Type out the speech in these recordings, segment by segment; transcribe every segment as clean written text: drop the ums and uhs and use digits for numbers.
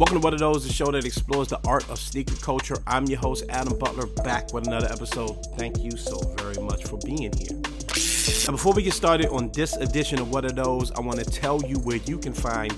Welcome to What Are Those, the show that explores the art of sneaker culture. I'm your host, Adam Butler, back with another episode. Thank you so very much for being here. Now, before we get started on this edition of What Are Those, I want to tell you where you can find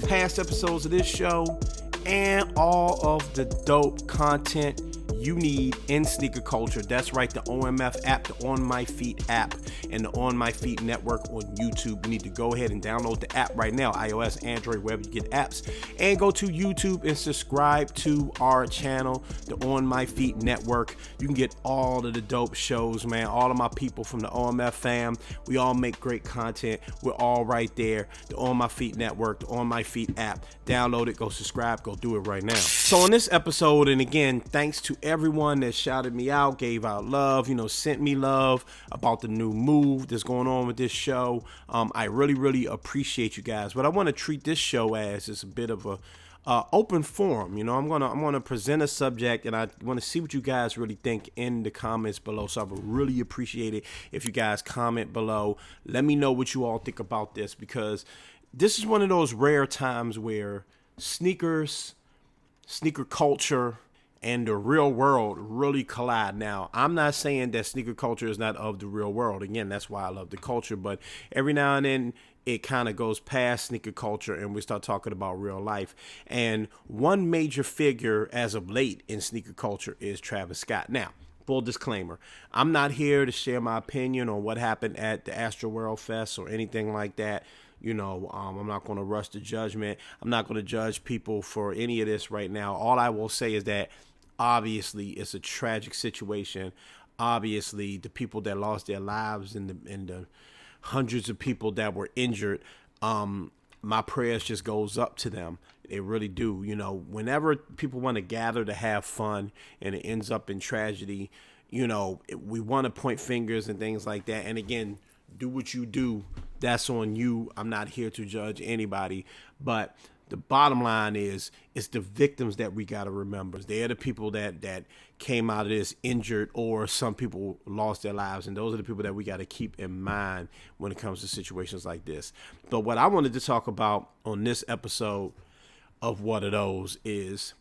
past episodes of this show and all of the dope content you need in sneaker culture. That's right, the OMF app, the On My Feet app, and the On My Feet network on YouTube. You need to go ahead and download the app right now, iOS, Android, wherever you get apps, and go to YouTube and subscribe to our channel, the On My Feet network. You can get all of the dope shows, man. All of my people from the OMF fam, we all make great content. We're all right there. The On My Feet network, the On My Feet app. Download it, go subscribe, go do it right now. So on this episode, and again, thanks to everyone that shouted me out, gave out love, sent me love about the new move that's going on with this show. I really appreciate you guys. But I want to treat this show as a bit of a open forum. I'm gonna present a subject, and I want to see what you guys really think in the comments below. So I would really appreciate it if you guys comment below. Let me know what you all think about this, because this is one of those rare times where sneaker culture and the real world really collide. Now, I'm not saying that sneaker culture is not of the real world. Again, that's why I love the culture. But every now and then, it kind of goes past sneaker culture and we start talking about real life. And one major figure as of late in sneaker culture is Travis Scott. Now, full disclaimer, I'm not here to share my opinion on what happened at the Astroworld Fest or anything like that. I'm not going to rush to judgment. I'm not going to judge people for any of this right now. All I will say is that obviously it's a tragic situation. Obviously, the people that lost their lives and the hundreds of people that were injured, my prayers just goes up to them. They really do. Whenever people want to gather to have fun and it ends up in tragedy, we want to point fingers and things like that. And again, do what you do. That's on you. I'm not here to judge anybody. But the bottom line is, it's the victims that we got to remember. They're the people that came out of this injured, or some people lost their lives. And those are the people that we got to keep in mind when it comes to situations like this. But what I wanted to talk about on this episode of What Are Those is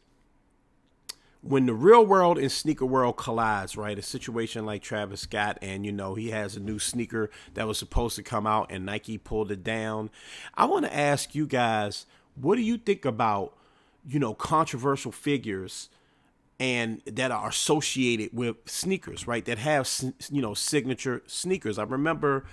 when the real world and sneaker world collides, right? A situation like Travis Scott, and he has a new sneaker that was supposed to come out and Nike pulled it down. I want to ask you guys, what do you think about, controversial figures and that are associated with sneakers, right? That have, signature sneakers. I remember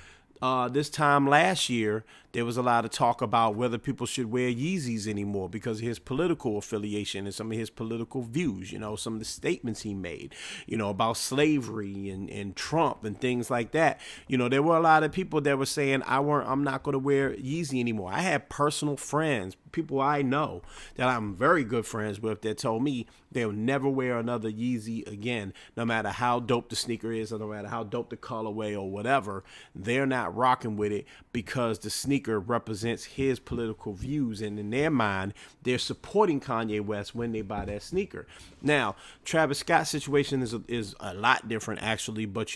this time last year, there was a lot of talk about whether people should wear Yeezys anymore because of his political affiliation and some of his political views, some of the statements he made, about slavery and Trump and things like that. There were a lot of people that were saying, I'm not going to wear Yeezy anymore. I had personal friends, people I know that I'm very good friends with, that told me they'll never wear another Yeezy again, no matter how dope the sneaker is or no matter how dope the colorway or whatever. They're not rocking with it because the sneaker represents his political views, and in their mind, they're supporting Kanye West when they buy that sneaker. Now, Travis Scott's situation is a lot different, actually, but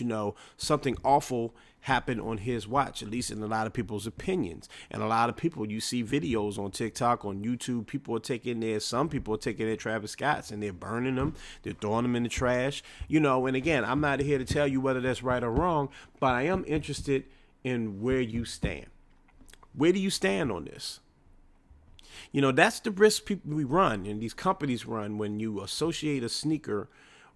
something awful happened on his watch, at least in a lot of people's opinions. And a lot of people, you see videos on TikTok, on YouTube, some people are taking their Travis Scotts and they're burning them, they're throwing them in the trash, and again, I'm not here to tell you whether that's right or wrong, but I am interested in where you stand. Where do you stand on this? That's the risk people we run and these companies run when you associate a sneaker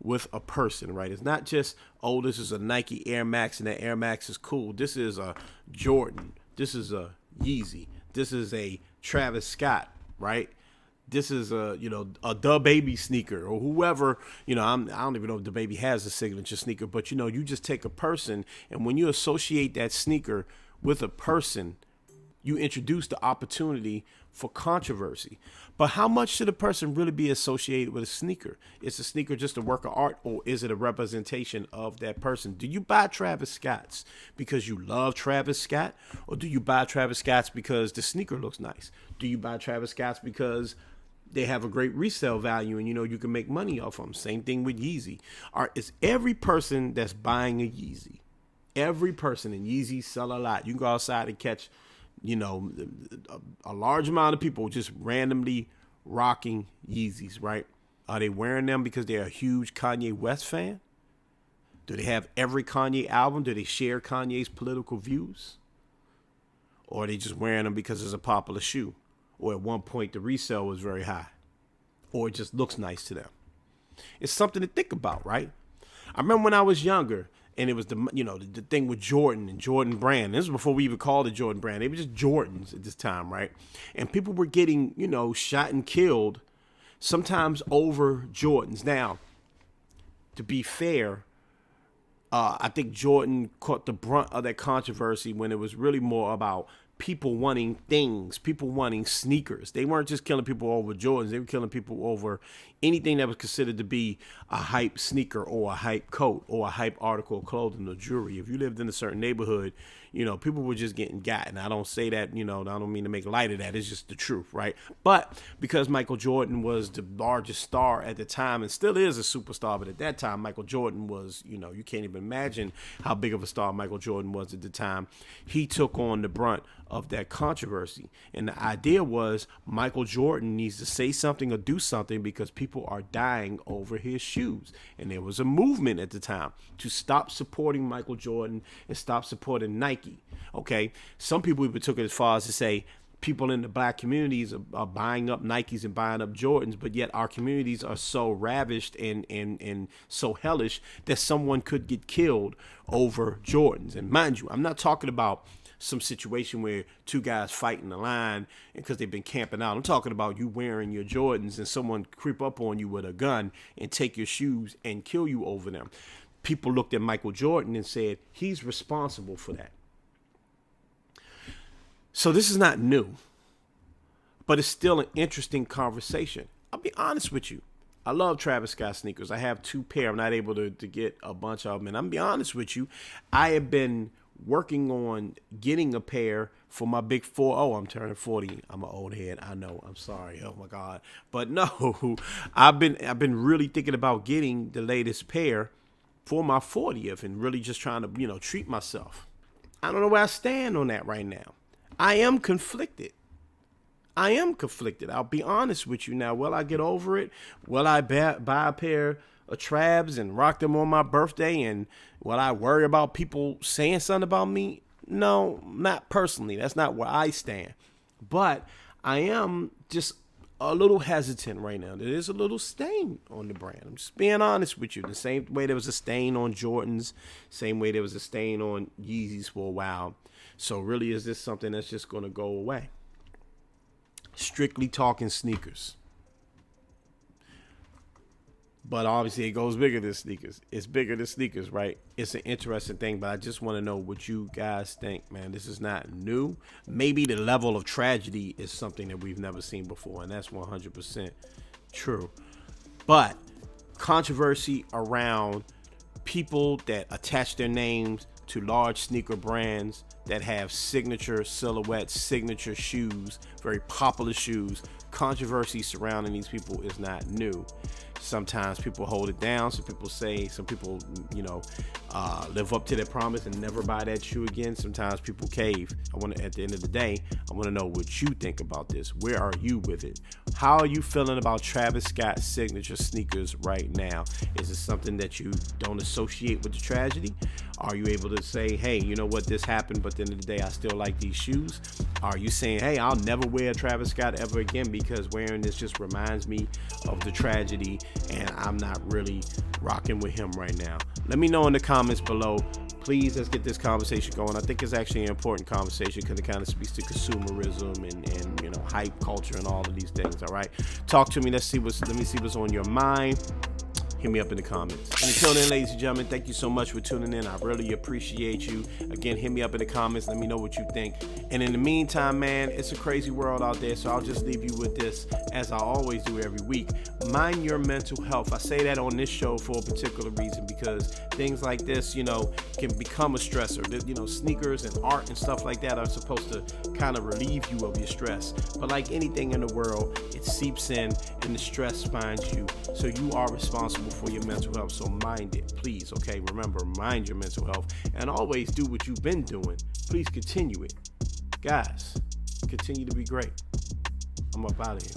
with a person, right? It's not just, this is a Nike Air Max and that Air Max is cool. This is a Jordan. This is a Yeezy. This is a Travis Scott, right? This is a Da Baby sneaker or whoever, I don't even know if Da Baby has a signature sneaker, but you just take a person, and when you associate that sneaker with a person, you introduce the opportunity for controversy. But how much should a person really be associated with a sneaker? Is a sneaker just a work of art, or is it a representation of that person? Do you buy Travis Scott's because you love Travis Scott, or do you buy Travis Scott's because the sneaker looks nice? Do you buy Travis Scott's because they have a great resale value and you can make money off them? Same thing with Yeezy. Is every person that's buying a Yeezy, every person, and Yeezy sell a lot. You can go outside and catch a large amount of people just randomly rocking Yeezys, right? Are they wearing them because they're a huge Kanye West fan? Do they have every Kanye album? Do they share Kanye's political views? Or are they just wearing them because it's a popular shoe? Or at one point the resale was very high? Or it just looks nice to them? It's something to think about, right? I remember when I was younger, and it was the thing with Jordan and Jordan brand. This was before we even called it Jordan brand. They were just Jordans at this time, right? And people were getting, shot and killed, sometimes over Jordans. Now, to be fair, I think Jordan caught the brunt of that controversy when it was really more about people wanting things, people wanting sneakers. They weren't just killing people over Jordans. They were killing people over anything that was considered to be a hype sneaker or a hype coat or a hype article of clothing or jewelry. If you lived in a certain neighborhood, people were just getting gotten. I don't say that, I don't mean to make light of that. It's just the truth, right? But because Michael Jordan was the largest star at the time and still is a superstar, but at that time, Michael Jordan was, you can't even imagine how big of a star Michael Jordan was at the time. He took on the brunt of that controversy. And the idea was Michael Jordan needs to say something or do something because people are dying over his shoes. And there was a movement at the time to stop supporting Michael Jordan and stop supporting Nike. Okay. Some people even took it as far as to say people in the black communities are buying up Nikes and buying up Jordans, but yet our communities are so ravished and so hellish that someone could get killed over Jordans. And mind you, I'm not talking about some situation where two guys fight in the line because they've been camping out. I'm talking about you wearing your Jordans and someone creep up on you with a gun and take your shoes and kill you over them. People looked at Michael Jordan and said, he's responsible for that. So this is not new, but it's still an interesting conversation. I'll be honest with you. I love Travis Scott sneakers. I have 2 pair. I'm not able to get a bunch of them. And I'm be honest with you, I have been working on getting a pair for my big 4. Oh, I'm turning 40. I'm an old head. I know. I'm sorry. Oh my God. But no, I've been really thinking about getting the latest pair for my 40th and really just trying to, treat myself. I don't know where I stand on that right now. I am conflicted. I'll be honest with you now. Will I get over it? Will I buy a pair of Trabs and rock them on my birthday? And will I worry about people saying something about me? No, not personally. That's not where I stand. But I am just a little hesitant right now. There is a little stain on the brand. I'm just being honest with you. The same way there was a stain on Jordans, same way there was a stain on Yeezys for a while. So really, is this something that's just going to go away? Strictly talking sneakers. But obviously it goes bigger than sneakers. It's bigger than sneakers, right? It's an interesting thing, but I just want to know what you guys think, man. This is not new. Maybe the level of tragedy is something that we've never seen before, and that's 100% true. But controversy around people that attach their names to large sneaker brands that have signature silhouettes, signature shoes, very popular shoes. Controversy surrounding these people is not new. Sometimes people hold it down. Some people live up to their promise and never buy that shoe again. Sometimes people cave. At the end of the day, I want to know what you think about this. Where are you with it? How are you feeling about Travis Scott's signature sneakers right now? Is it something that you don't associate with the tragedy? Are you able to say, hey, you know what, this happened, but at the end of the day, I still like these shoes? Are you saying, hey, I'll never wear Travis Scott ever again because wearing this just reminds me of the tragedy and I'm not really rocking with him right now? Let me know in the comments below. Please, let's get this conversation going. I think it's actually an important conversation because it kind of speaks to consumerism and hype culture and all of these things. All right, talk to me. Let me see what's on your mind. Hit me up in the comments. And until then, ladies and gentlemen, thank you so much for tuning in. I really appreciate you. Again, hit me up in the comments. Let me know what you think. And in the meantime, man, it's a crazy world out there. So I'll just leave you with this, as I always do every week. Mind your mental health. I say that on this show for a particular reason because things like this, can become a stressor. Sneakers and art and stuff like that are supposed to kind of relieve you of your stress. But like anything in the world, it seeps in and the stress finds you. So you are responsible for your mental health, so mind it, please. Okay, remember, mind your mental health and always do what you've been doing. Please continue it, guys. Continue to be great. I'm up out of here.